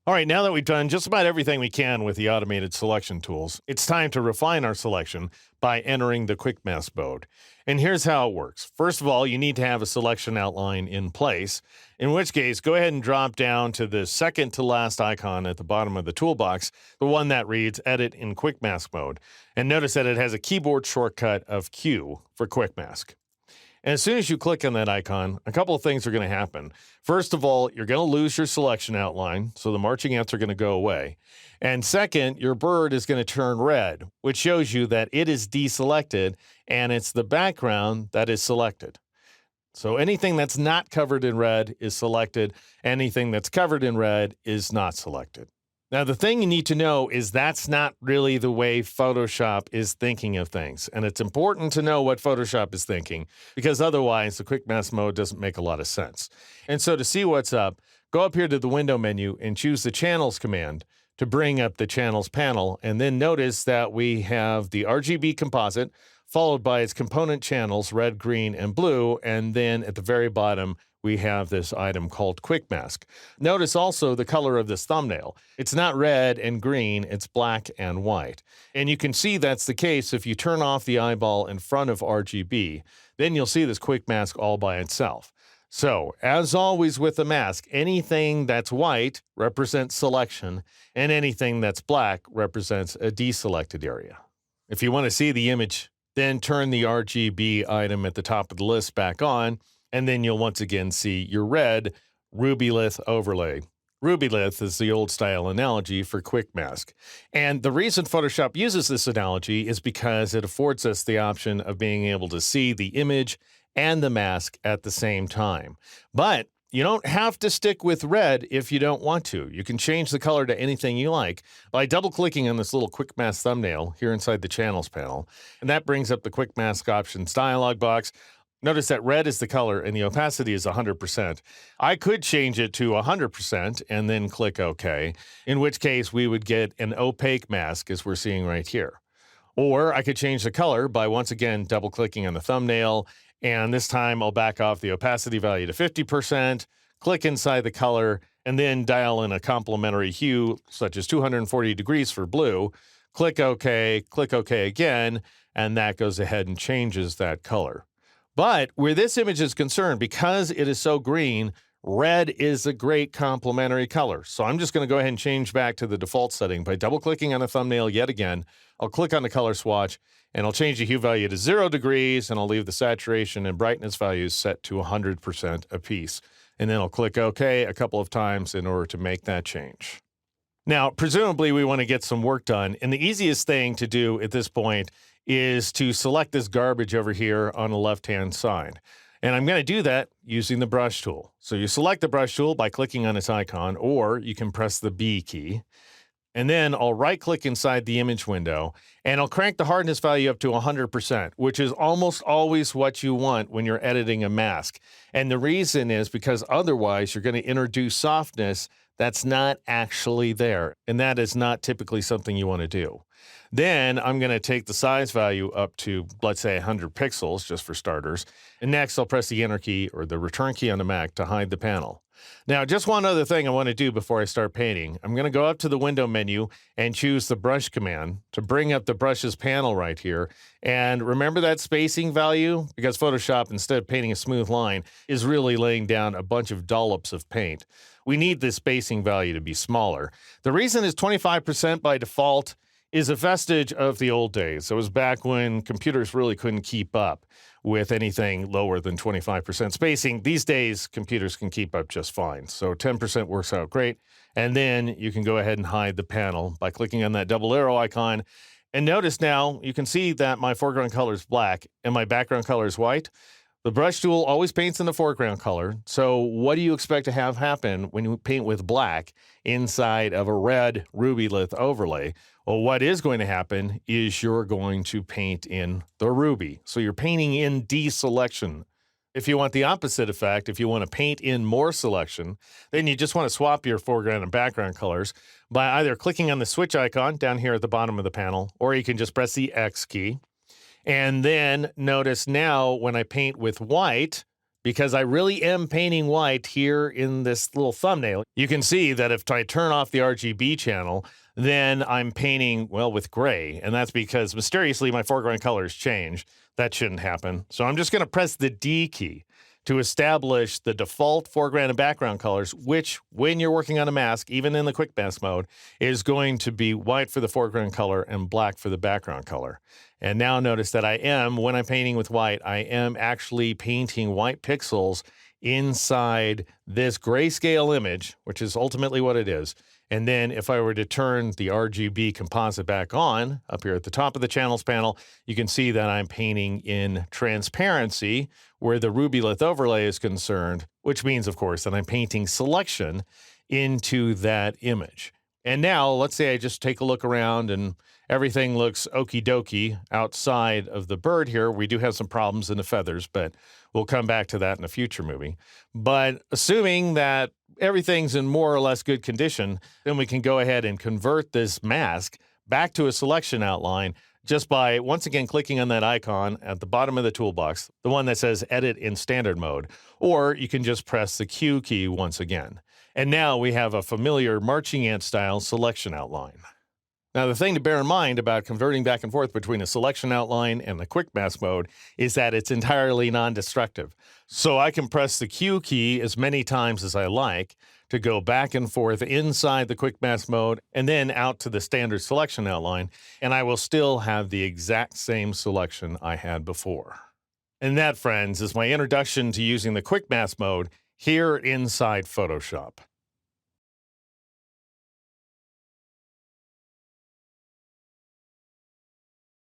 All right, now that we've done just about everything we can with the automated selection tools, it's time to refine our selection by entering the Quick Mask mode. And here's how it works. First of all, you need to have a selection outline in place, in which case, go ahead and drop down to the second to last icon at the bottom of the toolbox, the one that reads Edit in Quick Mask mode. And notice that it has a keyboard shortcut of Q for Quick Mask. And as soon as you click on that icon, a couple of things are going to happen. First of all, you're going to lose your selection outline, so the marching ants are going to go away. And second, your bird is going to turn red, which shows you that it is deselected and it's the background that is selected. So anything that's not covered in red is selected. Anything that's covered in red is not selected. Now, the thing you need to know is that's not really the way Photoshop is thinking of things. And it's important to know what Photoshop is thinking, because otherwise the Quick Mask mode doesn't make a lot of sense. And so to see what's up, go up here to the window menu and choose the Channels command to bring up the Channels panel. And then notice that we have the RGB composite, followed by its component channels, red, green, and blue. And then at the very bottom, we have this item called Quick Mask. Notice also the color of this thumbnail. It's not red and green, it's black and white. And you can see that's the case if you turn off the eyeball in front of RGB. Then you'll see this Quick Mask all by itself. So, as always with the mask, anything that's white represents selection, and anything that's black represents a deselected area. If you want to see the image, then turn the RGB item at the top of the list back on, and then you'll once again see your red Rubylith overlay. Rubylith is the old style analogy for Quick Mask. And the reason Photoshop uses this analogy is because it affords us the option of being able to see the image and the mask at the same time. But you don't have to stick with red if you don't want to. You can change the color to anything you like by double-clicking on this little Quick Mask thumbnail here inside the Channels panel. And that brings up the Quick Mask options dialog box. Notice that red is the color and the opacity is 100%. I could change it to 100% and then click OK, in which case we would get an opaque mask as we're seeing right here. Or I could change the color by once again double-clicking on the thumbnail, and this time I'll back off the opacity value to 50%, click inside the color, and then dial in a complementary hue such as 240 degrees for blue, click OK again, and that goes ahead and changes that color. But where this image is concerned, because it is so green, red is a great complementary color. So I'm just going to go ahead and change back to the default setting by double-clicking on the thumbnail yet again. I'll click on the color swatch, and I'll change the hue value to 0 degrees, and I'll leave the saturation and brightness values set to 100% apiece. And then I'll click OK a couple of times in order to make that change. Now, presumably we want to get some work done, and the easiest thing to do at this point is to select this garbage over here on the left-hand side. And I'm going to do that using the brush tool. So you select the brush tool by clicking on its icon, or you can press the B key. And then I'll right-click inside the image window, and I'll crank the hardness value up to 100%, which is almost always what you want when you're editing a mask. And the reason is because otherwise you're going to introduce softness that's not actually there, and that is not typically something you want to do. Then I'm going to take the size value up to, let's say, 100 pixels, just for starters. And next, I'll press the Enter key or the Return key on the Mac to hide the panel. Now, just one other thing I want to do before I start painting. I'm going to go up to the window menu and choose the Brush command to bring up the Brushes panel right here. And remember that spacing value? Because Photoshop, instead of painting a smooth line, is really laying down a bunch of dollops of paint. We need the spacing value to be smaller. The reason is 25% by default is a vestige of the old days. It was back when computers really couldn't keep up with anything lower than 25% spacing. These days, computers can keep up just fine. So 10% works out great. And then you can go ahead and hide the panel by clicking on that double arrow icon. And notice now, you can see that my foreground color is black and my background color is white. The brush tool always paints in the foreground color. So what do you expect to have happen when you paint with black inside of a red Rubylith overlay? Well, what is going to happen is you're going to paint in the ruby. So you're painting in deselection. If you want the opposite effect, if you want to paint in more selection, then you just want to swap your foreground and background colors by either clicking on the switch icon down here at the bottom of the panel, or you can just press the X key. And then notice now when I paint with white, because I really am painting white here in this little thumbnail. You can see that if I turn off the RGB channel, then I'm painting, well, with gray. And that's because mysteriously my foreground colors changed. That shouldn't happen. So I'm just going to press the D key to establish the default foreground and background colors, which when you're working on a mask, even in the quick mask mode, is going to be white for the foreground color and black for the background color. And now notice that when I'm painting with white, I am actually painting white pixels inside this grayscale image, which is ultimately what it is. And then if I were to turn the RGB composite back on, up here at the top of the channels panel, you can see that I'm painting in transparency where the Rubylith overlay is concerned, which means, of course, that I'm painting selection into that image. And now let's say I just take a look around and everything looks okie dokie outside of the bird here. We do have some problems in the feathers, but we'll come back to that in a future movie. But assuming that everything's in more or less good condition, then we can go ahead and convert this mask back to a selection outline just by, once again, clicking on that icon at the bottom of the toolbox, the one that says Edit in Standard Mode, or you can just press the Q key once again. And now we have a familiar marching ant style selection outline. Now, the thing to bear in mind about converting back and forth between a selection outline and the quick mask mode is that it's entirely non-destructive. So I can press the Q key as many times as I like to go back and forth inside the quick mask mode and then out to the standard selection outline, and I will still have the exact same selection I had before. And that, friends, is my introduction to using the quick mask mode here inside Photoshop.